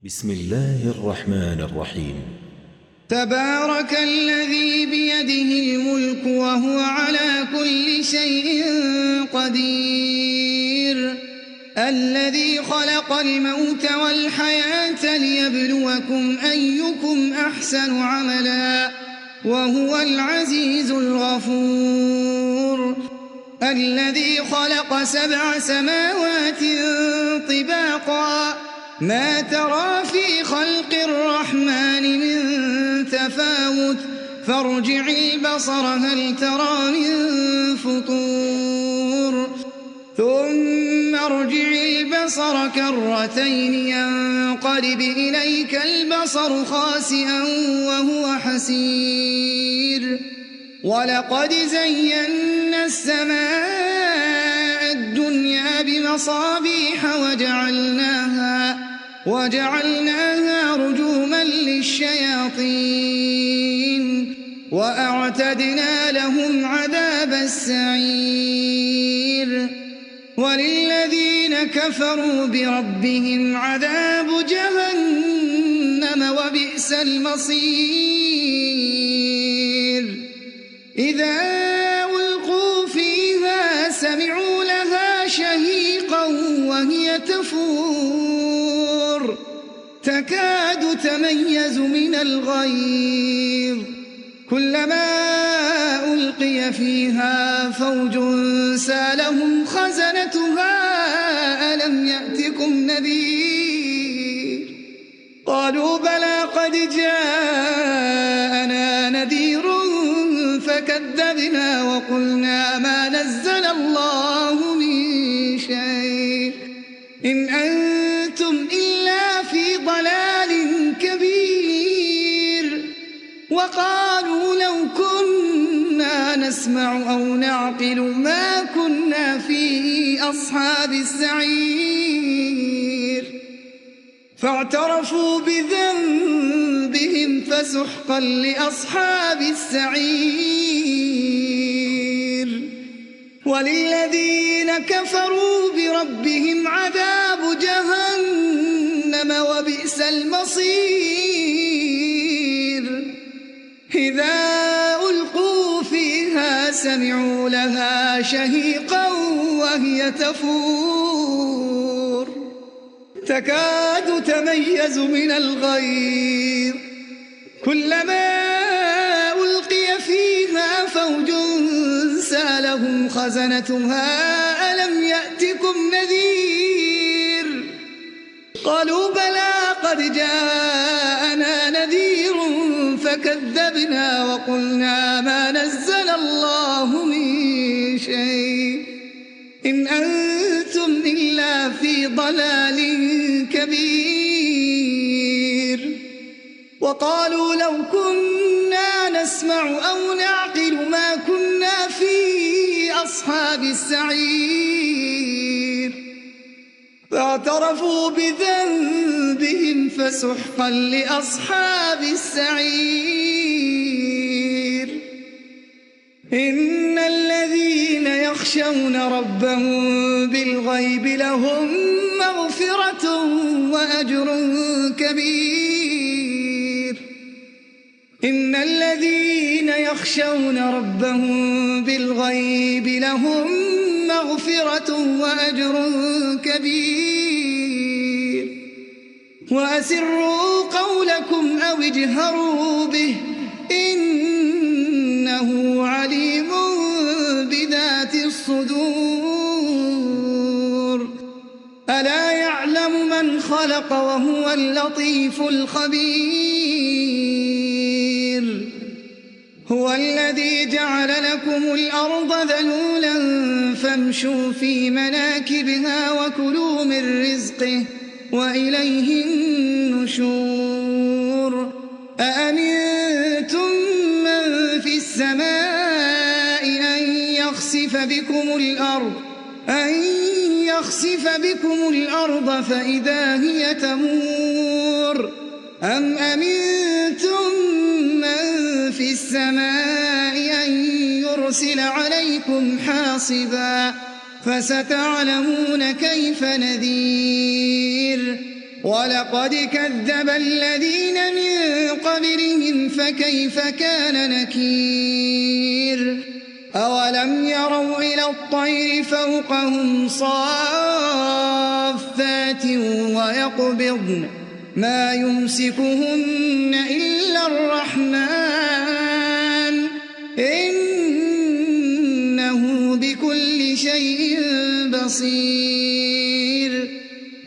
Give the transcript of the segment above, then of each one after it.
بسم الله الرحمن الرحيم. تبارك الذي بيده الملك وهو على كل شيء قدير، الذي خلق الموت والحياة ليبلوكم أيكم أحسن عملا وهو العزيز الغفور، الذي خلق 7 سماوات طباقا ما ترى في خلق الرحمن من تفاوت فارجع البصر هل ترى من فطور ثم ارجع البصر كرتين ينقلب إليك البصر خاسئا وهو حسير، ولقد زينا السماء الدنيا بمصابيح وجعلناها رجوما للشياطين وأعتدنا لهم عذاب السعير، وللذين كفروا بربهم عذاب جهنم وبئس المصير، إذا ألقوا فيها سمعوا لها شهيقا وهي تفور تكاد تميز من الغيظ، كلما ألقي فيها فوج سالهم خزنتها ألم يأتكم نذير، قالوا بلى قد جاءنا نذير فكذبنا وقلنا ما نزل الله من شيء إن أنتم إلا في ضلال كبير، وقالوا لو كنا نسمع أو نعقل ما كنا في أصحاب السعير، فاعترفوا بذنبهم فسحقا لأصحاب السعير، وللذين كفروا بربهم عذاب جهنم وبئس المصير، إذا ألقوا فيها سمعوا لها شهيقا وهي تفور تكاد تميز من الغيظ، كلما ألقي فيها فوج سالهم خزنتها ألم يأتكم نذير، قالوا بلى قد جاءنا نذير فكذبنا وقلنا ما نزل الله من شيء إن أنتم إلا في ضلال كبير، وقالوا لو كنا نسمع أو نعقل ما كنا في أصحاب السعير، فاعترفوا بذنبهم فسحقا لأصحاب السعير، إن الذين يخشون ربهم بالغيب لهم مغفرة وأجر كبير، إن الذين يخشون ربهم بالغيب لهم مغفرة وأجر كبير، وأسروا قولكم أو اجهروا به إنه عليم بذات الصدور، ألا يعلم من خلق وهو اللطيف الخبير، هو الذي جعل لكم الأرض ذلولا فامشوا في مناكبها وكلوا من رزقه وإليه النشور، أأمنتم من في السماء أن يخسف بكم الأرض فإذا هي تمور، أم أمنتم من في السماء أن يرسل عليكم حاصبا فستعلمون كيف نذير، ولقد كذب الذين من قبلهم فكيف كان نكير أولم يروا إلى الطير فوقهم صافات ويقبضن ما يمسكهن إلا الرحمن إنه بكل شيء بصير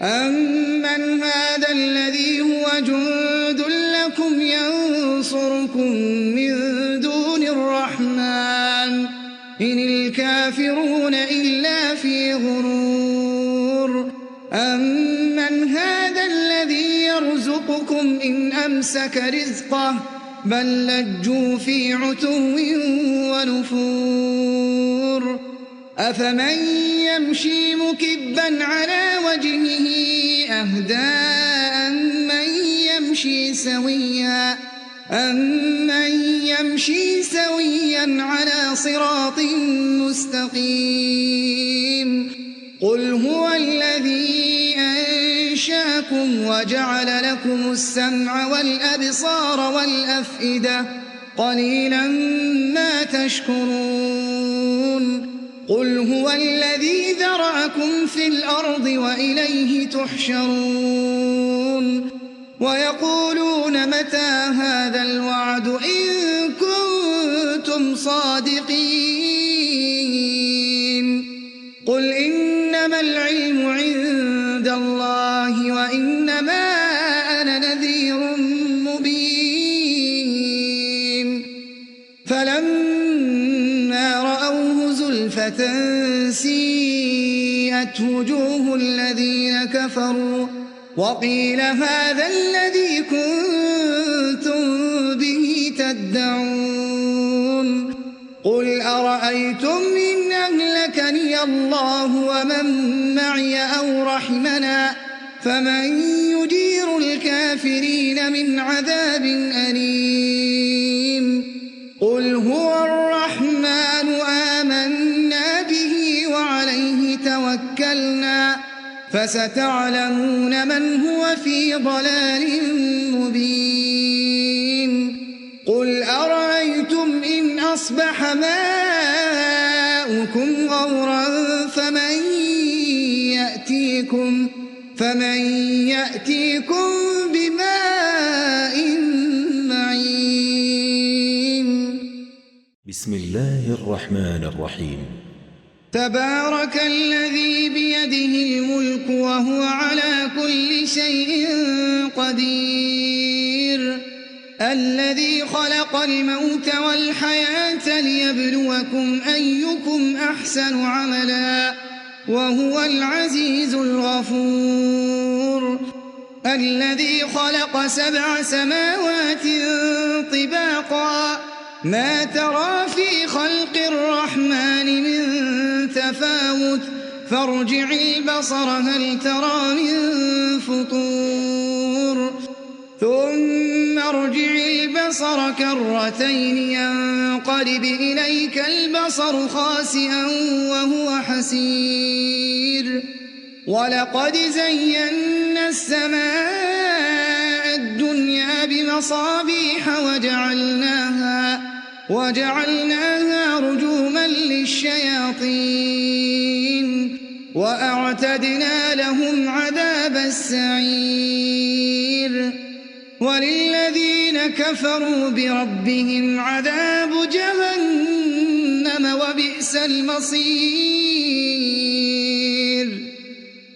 أمن هذا الذي هو جند لكم ينصركم من دون الرحمن إن الكافرون إلا في غرور أمن هذا الذي يرزقكم إن أمسك رزقه بل لجوا في عتو ونفور أفمن يمشي مكبا على وجهه أهدى أمن يمشي سويا على صراط مستقيم قل هو الذي أنشاكم وجعل لكم السمع والأبصار والأفئدة قليلا ما تشكرون قل هو الذي ذرأكم في الأرض وإليه تحشرون ويقولون متى هذا الوعد إن كنتم صادقين قل إنما العلم عند الله وإنما أنا نذير مبين فلما رأوه زلفة سيئت وجوه الذين كفروا وقيل هذا الذي كنتم به تدعون قل أرأيتم إن أهلكني الله ومن معي أو رحمنا فمن يجير الكافرين من عذاب أليم قل هو الرحمن آمنا به وعليه توكلنا فستعلمون من هو في ضلال مبين قل أرأيتم إن أصبح ماؤكم غورا فمن يأتيكم بماء معين بسم الله الرحمن الرحيم تبارك الذي بيده الملك وهو على كل شيء قدير الذي خلق الموت والحياة ليبلوكم أيكم أحسن عملا وهو العزيز الغفور الذي خلق 7 سماوات طباقا ما ترى في خلق الرحمن من تفاوت فارجع البصر هل ترى من فطور ثم ارجع البصر كرتين ينقلب إليك البصر خاسئا وهو حسير ولقد زينا السماء الدنيا بمصابيح وجعلناها رجوما للشياطين وأعتدنا لهم عذاب السعير وللذين كفروا بربهم عذاب جهنم وبئس المصير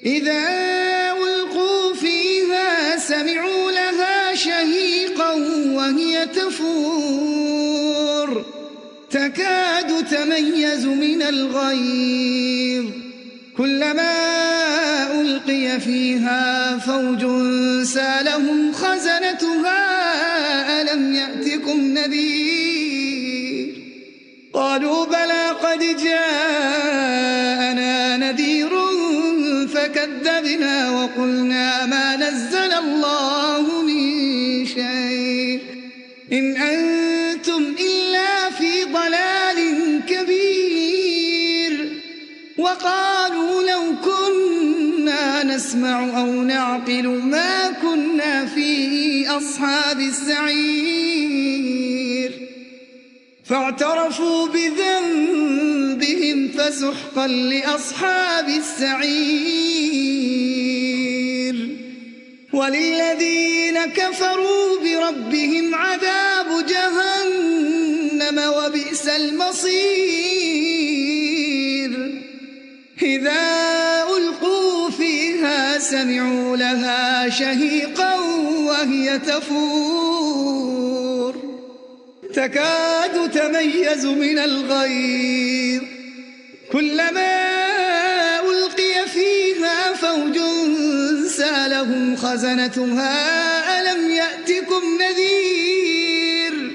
إذا ألقوا فيها سمعوا لها شهيقا وهي تفور تكاد تميز من الغيظ كلما ألقي فيها فوج سالهم خزنتها ألم يأتكم نذير قالوا بلى قد جاءنا نذير فكذبنا وقلنا ما نزل الله من شيء إن أنتم إلا في ضلال كبير وقالوا لو كنا نسمع نسمع أو نعقل ما كنا في أصحاب السعير فاعترفوا بذنبهم فسحقا لأصحاب السعير وللذين كفروا بربهم عذاب جهنم وبئس المصير إذا ألقوا فيها سمعوا لها شهيقا وهي تفور تكاد تميز من الغيظ كلما ألقي فيها فوج سألهم خزنتها ألم يأتكم نذير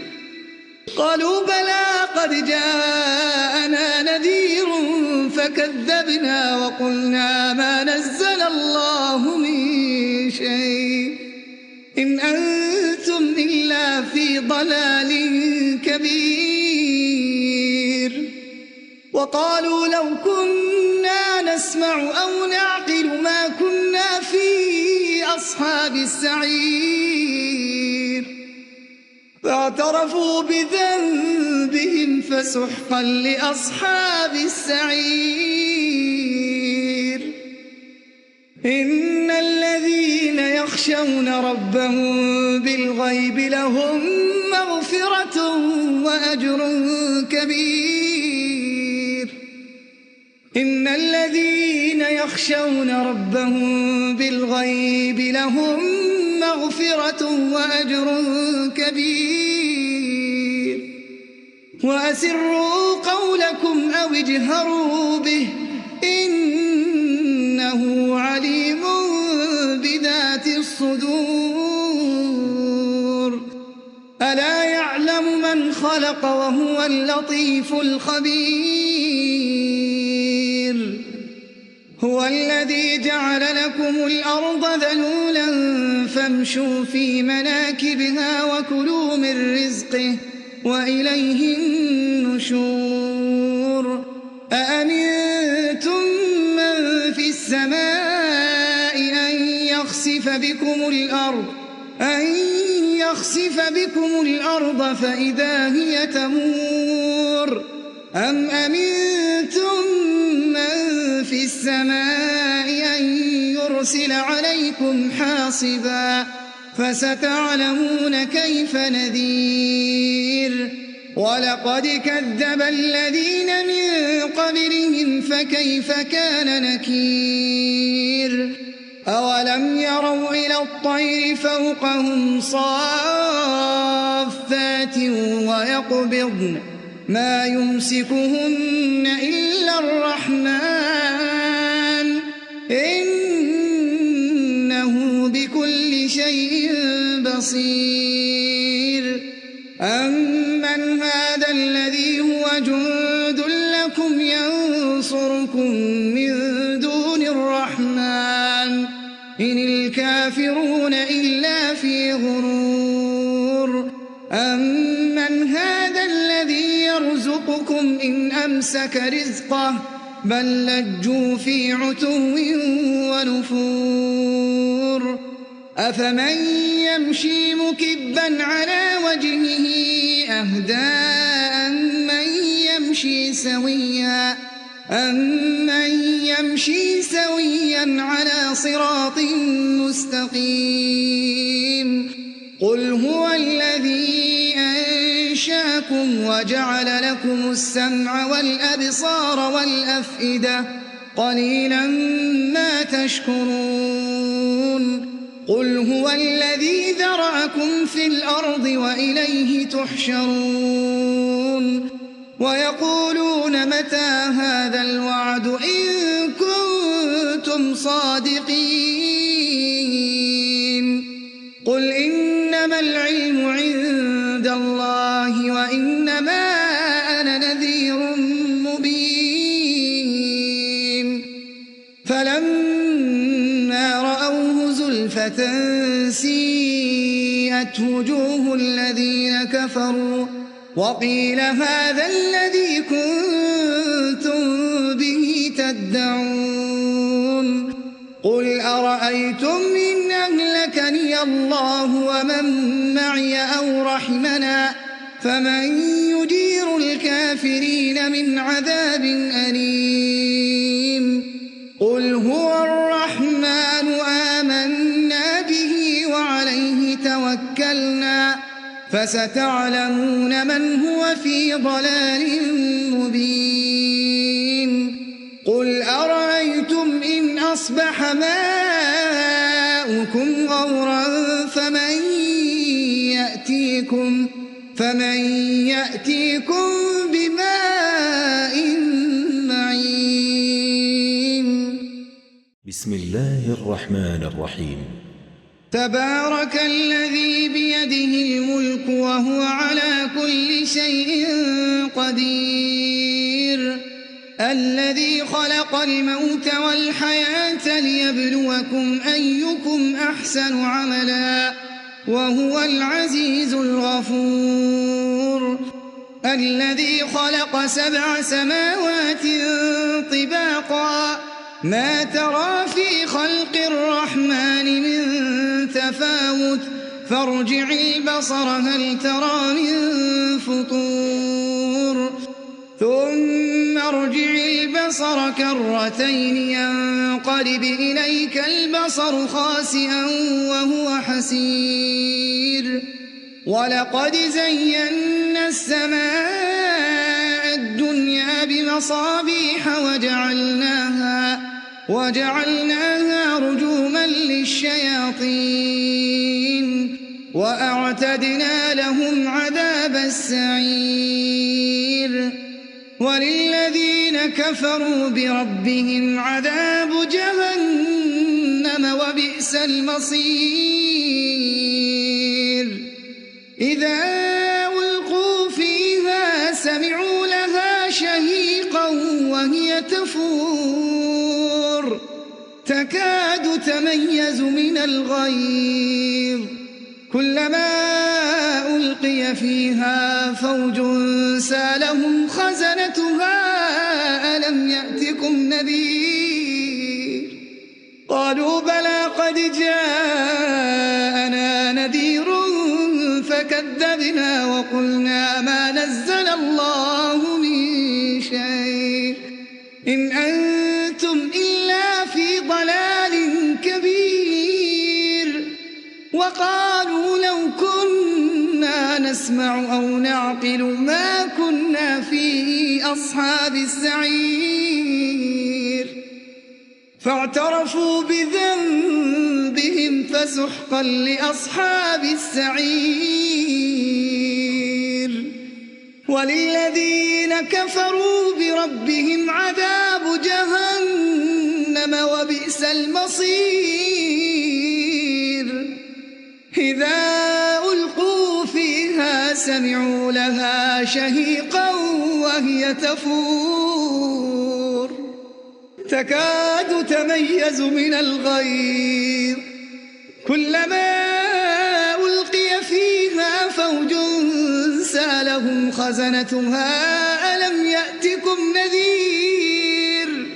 قالوا بلى قد جاءنا نذير فكذبنا وقلنا ما نزل الله من شيء إن أنتم إلا في ضلال كبير وقالوا لو كنا نسمع أو نعقل ما كنا في أصحاب السعير فاعترفوا بذنبهم فسحقا لأصحاب السعير إن الذين يخشون ربهم بالغيب لهم مغفرة وأجر كبير إن الذين يخشون ربهم بالغيب لهم مغفرة وأجر كبير وأسروا قولكم أو اجهروا به إنه عليم بذات الصدور ألا يعلم من خلق وهو اللطيف الخبير هو الذي جعل لكم الأرض ذلولا فامشوا في مناكبها وكلوا من رزقه وإليه النشور أأمنتم من في السماء أن يخسف بكم الأرض فإذا هي تمور أم أمنتم من في السماء أن يرسل عليكم حاصبا فستعلمون كيف نذير ولقد كذب الذين من قبلهم فكيف كان نكير أولم يروا إلى الطير فوقهم صافات ويقبضن ما يمسكهن إلا الرحمن إنه بكل شيء بصير أمن هذا الذي هو جند لكم ينصركم من دون الرحمن إن الكافرون إلا في غرور أمن هذا الذي يرزقكم إن أمسك رزقه بل لجوا في عتو ونفور أفمن يمشي مكبا على وجهه أهدى أمن يمشي سويا على صراط مستقيم قل هو الذي أنشاكم وجعل لكم السمع والأبصار والأفئدة قليلا ما تشكرون قل هو الذي ذرأكم في الأرض وإليه تحشرون ويقولون متى هذا الوعد إن كنتم صادقين قل إنما العلم عند الله وإنما أنا نذير مبين فلما رأوه زلفة سيئت وجوه الذين كفروا وقيل هذا الذي كنتم به تدعون قل أرأيتم إن أهلكني الله ومن معي أو رحمنا فمن يجير الكافرين من عذاب أليم قل هو الرحمن آمنا به وعليه توكلنا فستعلمون من هو في ضلال مبين قل أرأيتم إن أصبح ماؤكم غورا فمن يأتيكم بماء معين بسم الله الرحمن الرحيم تبارك الذي بيده الملك وهو على كل شيء قدير الذي خلق الموت والحياة ليبلوكم أيكم أحسن عملا وهو العزيز الغفور الذي خلق 7 سماوات طباقا ما ترى في خلق الرحمن من تفاوت فارجع البصر هل ترى من فطور ثم ارجع البصر كرتين ينقلب إليك البصر خاسئا وهو حسير ولقد زينا السماء الدنيا بمصابيح وجعلناها رجوما للشياطين وأعتدنا لهم عذاب السعير وللذين كفروا بربهم عذاب جهنم وبئس المصير إذا ألقوا فيها سمعوا لها شهيقا وهي تفور تكاد تميز من الغيظ كلما ألقي فيها فوج سالهم خزنتها ألم يأتكم نذير قالوا بلى قد جاءنا نذير فكذبنا وقلنا ما نزل الله من شيء إن أنتم إلا في ضلال كبير وقالوا لو كنا نسمع أو نعقل ما كنا في أصحاب السعير فاعترفوا بذنبهم فسحقا لأصحاب السعير وللذين كفروا بربهم عذاب جهنم وبئس المصير إذا ألقوا فيها سمعوا لها شهيقا وهي تفور تكاد تميز من الغيظ كلما ألقي فيها فوج سالهم خزنتها ألم يأتكم نذير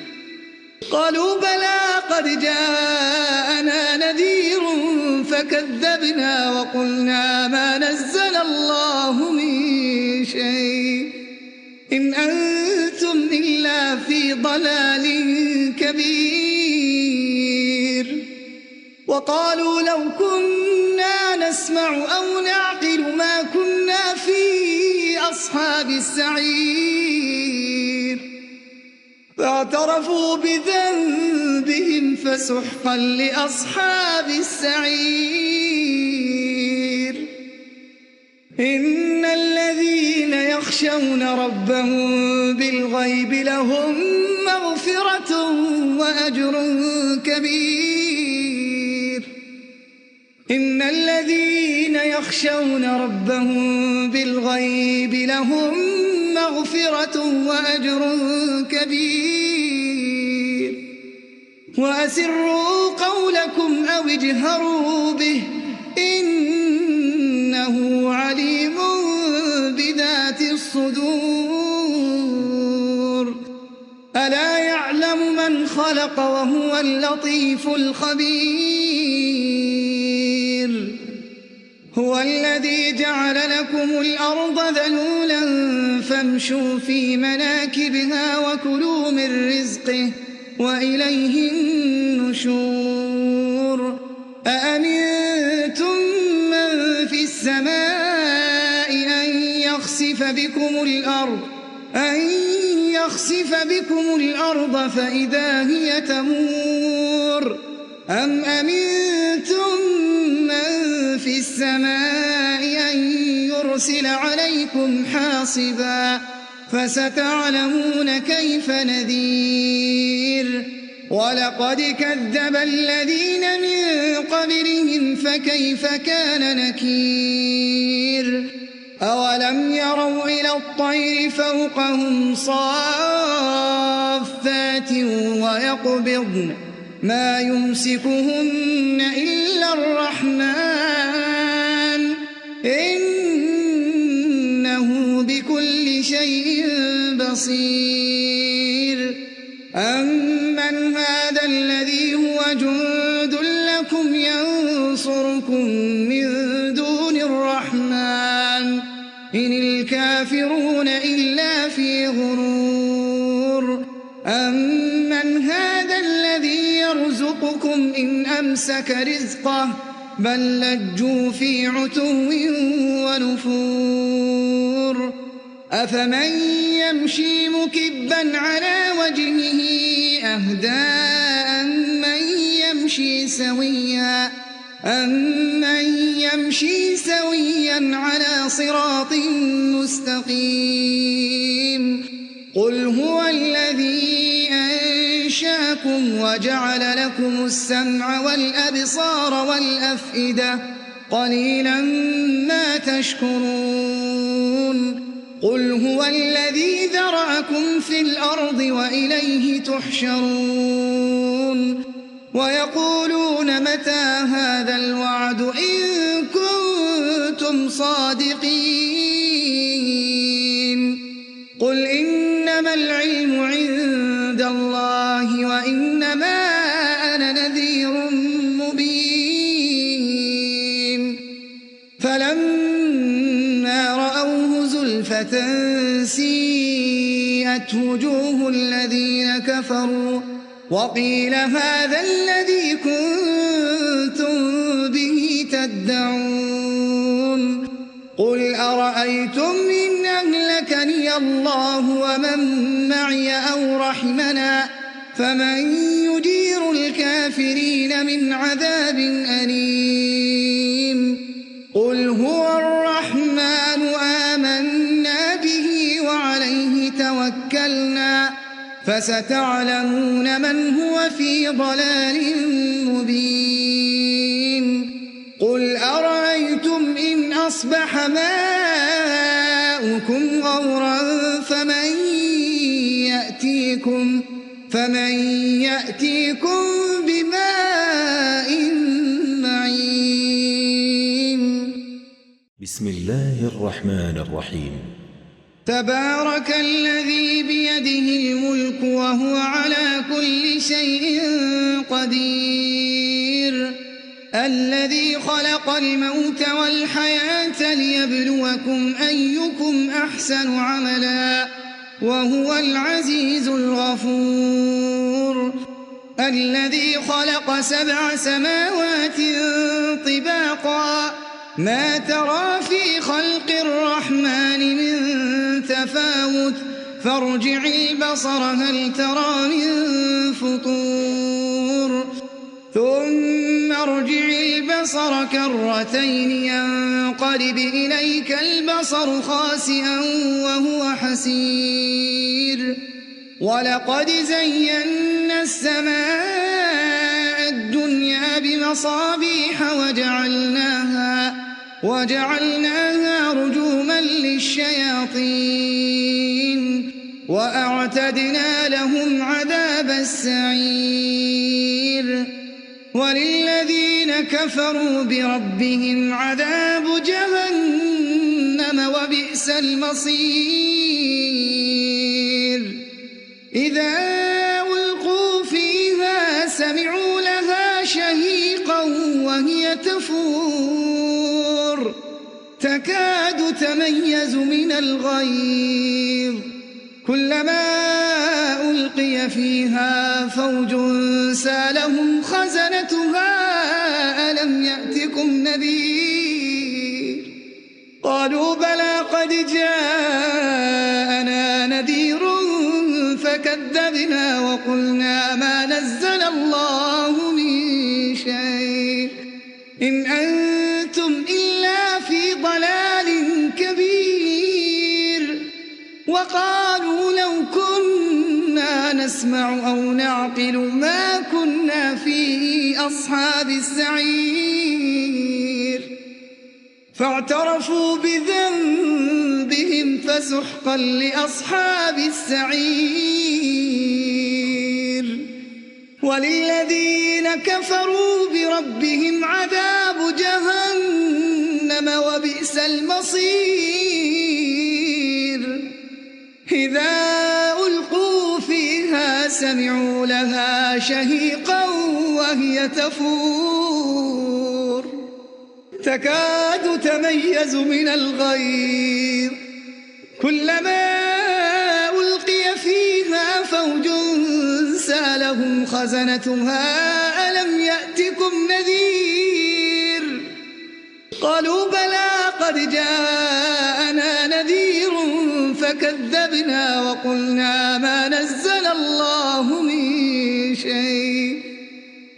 قالوا بلى قد جاءنا نذير فكذبنا وقلنا ما نزل الله من شيء إن أنتم إلا في ضلال كبير وقالوا لو كنا نسمع أو نعقل ما كنا في أصحاب السعير فاعترفوا بذنبهم فسحقا لأصحاب السعير إن الذين يخشون ربهم بالغيب لهم مغفرة وأجر كبير إن الذين يخشون ربهم بالغيب لهم مغفرة وأجر كبير وأسروا قولكم أو اجهروا به إنه عليم بذات الصدور ألا يعلم من خلق خلق وهو اللطيف الخبير. هو الذي جعل لكم الأرض ذلولا فامشوا في مناكبها وكلوا من رزقه وإليه النشور. أأمنتم من في السماء أن يخسف بكم الأرض فإذا هي تمور، أم أمنتم من في السماء أن يرسل عليكم حاصبا فستعلمون كيف نذير. ولقد كذب الذين من قبلهم فكيف كان نكير. أولم يروا إلى الطير فوقهم صافات ويقبضن ما يمسكهن إلا الرحمن إنه بكل شيء بصير. أمن هذا الذي هو جند لكم ينصركم من دون الرحمن إن الكافرون إلا في غرور. أمن هذا الذي يرزقكم إن أمسك رزقه بل لجوا في عتو ونفور. أفمن يمشي مكبا على وجهه أهدى أمن يمشي سويا على صراط مستقيم. قل هو الذي أنشاكم وجعل لكم السمع والأبصار والأفئدة قليلا ما تشكرون. قل هو الذي ذرأكم في الأرض وإليه تحشرون. ويقولون متى هذا الوعد إن كنتم صادقين. قل إنما العلم عند الله وإنما أنا نذير مبين. فلما رأوه زلفة سيئت وجوه الذين كفروا وقيل هذا الذي كنتم به تدعون. قل أرأيتم إن أهلكني الله ومن معي أو رحمنا فمن يجير الكافرين من عذاب أليم. قل هو الرحمن آمنا به وعليه توكلنا فستعلمون من هو في ضلال مبين. قل أرأيتم إن أصبح ماؤكم غورا فمن يأتيكم بماء معين. بسم الله الرحمن الرحيم. تبارك الذي بيده الملك وهو على كل شيء قدير. الذي خلق الموت والحياة ليبلوكم أيكم أحسن عملا وهو العزيز الغفور. الذي خلق 7 سماوات طباقا ما ترى في خلق الرحمن من تفاوت فارجع البصر هل ترى من فطور ثم ارجع البصر كرتين ينقلب إليك البصر خاسئا وهو حسير. ولقد زينا السماء الدنيا بمصابيح وجعلناها رجوما للشياطين وأعتدنا لهم عذاب السعير. وللذين كفروا بربهم عذاب جهنم وبئس المصير. إذا ألقوا فيها تكاد تميز من الغيظ كلما ألقي فيها فوج سالهم خزنتها ألم يأتكم نذير قالوا بلى قد جاءنا نذير فكذبنا وقلنا ما نزل الله من شيء إن أنتم إلا في ضلال كبير وقالوا لو كنا نسمع أو نعقل ما كنا في أصحاب السعير فاعترفوا بذنبهم فسحقا لأصحاب السعير وللذين كفروا بربهم عذاب جهنم وبئس المصير إذا ألقوا فيها سمعوا لها شهيقا وهي تفور تكاد تميز من الغيظ كلما ألقي فيها فوج سالهم خزنتها ألم يأتكم نذير قالوا بلى قد جاءنا نذير فكذبنا وقلنا ما نزل الله من شيء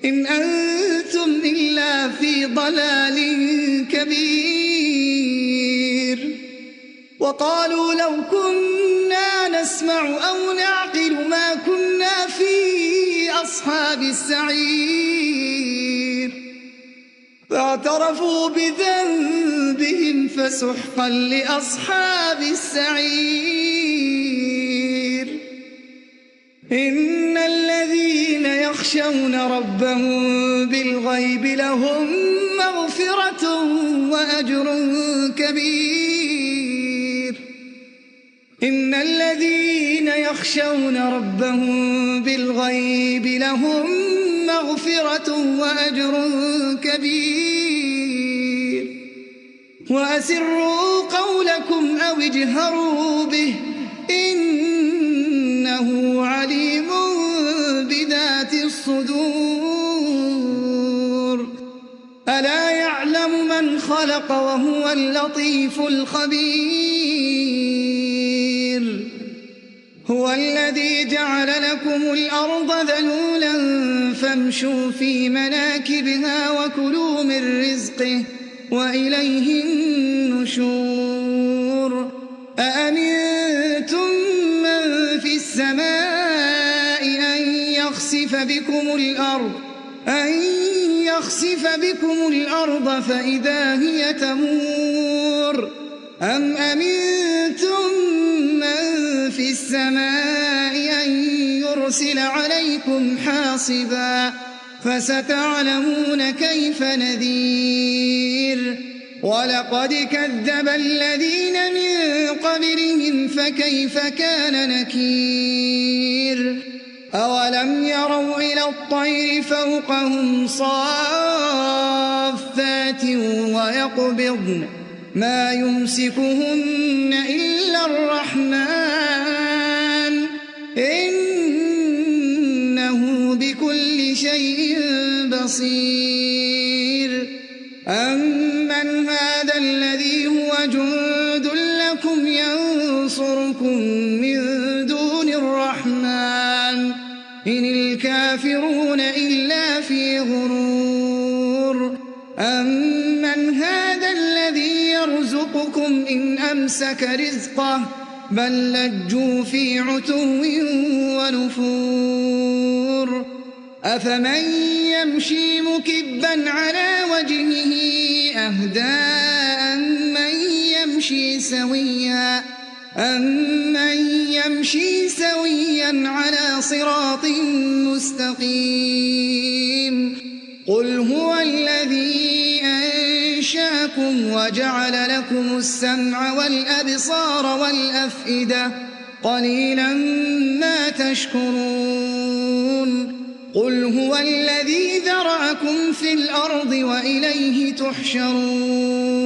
إن أنتم إلا في ضلال كبير وقالوا لو كنا نسمع أو نعقل ما كنا في أصحاب السعير فاعترفوا بذنبهم فسحقا لأصحاب السعير إن الذين يخشون ربهم بالغيب لهم مغفرة وأجر كبير إن الذين يخشون ربهم بالغيب لهم مغفرة وأجر كبير وأسروا قولكم أو اجهروا به إنه عليم بذات الصدور ألا يعلم من خلق وهو اللطيف الخبير هو الذي جعل لكم الأرض ذلولا فامشوا في مناكبها وكلوا من رزقه وإليه النشور أأمنتم من في السماء أن يخسف بكم الأرض فإذا هي تمور أم أمنتم من في السماء أن يرسل عليكم حاصبا فستعلمون كيف نذير ولقد كذب الذين من قبلهم فكيف كان نكير أولم يروا إلى الطير فوقهم صافات ويقبضن ما يمسكهن إلا الرحمن إنه بكل شيء بصير أمن هذا الذي هو جند لكم ينصركم من دون الرحمن إن الكافرون إلا في غرور أمن هذا الذي يرزقكم إن أمسك رزقه بل لجوا في عتو ونفور أفمن يمشي مكبا على وجهه أهدى أمن يمشي سويا على صراط مستقيم قل هو الذي أنشأكم وجعل لكم السمع والأبصار والأفئدة قليلا ما تشكرون قل هو الذي ذرأكم في الأرض وإليه تحشرون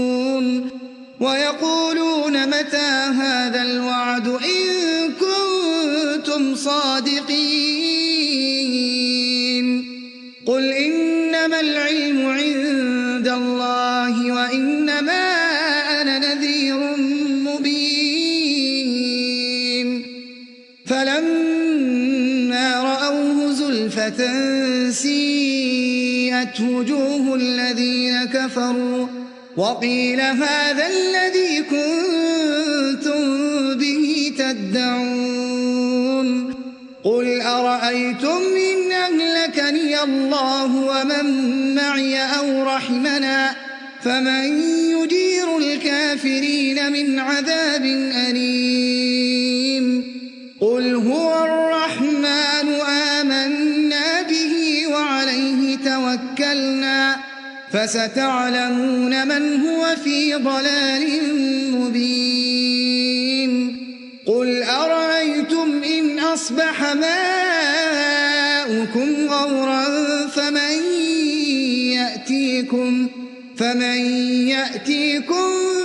ويقولون متى هذا الوعد إن كنتم صادقين قل إنما العلم عند الله وإنما أنا نذير مبين فلما رأوه زلفة سيئت وجوه الذين كفروا وقيل هذا الذي كنتم به تدعون قل أرأيتم إن أهلكني الله ومن معي أو رحمنا فمن يجير الكافرين من عذاب أليم قل هو الرحمن آمنا به وعليه توكلنا فستعلمون من هو في ضلال مبين قل أرأيتم إن أصبح ماؤكم غورا فمن يأتيكم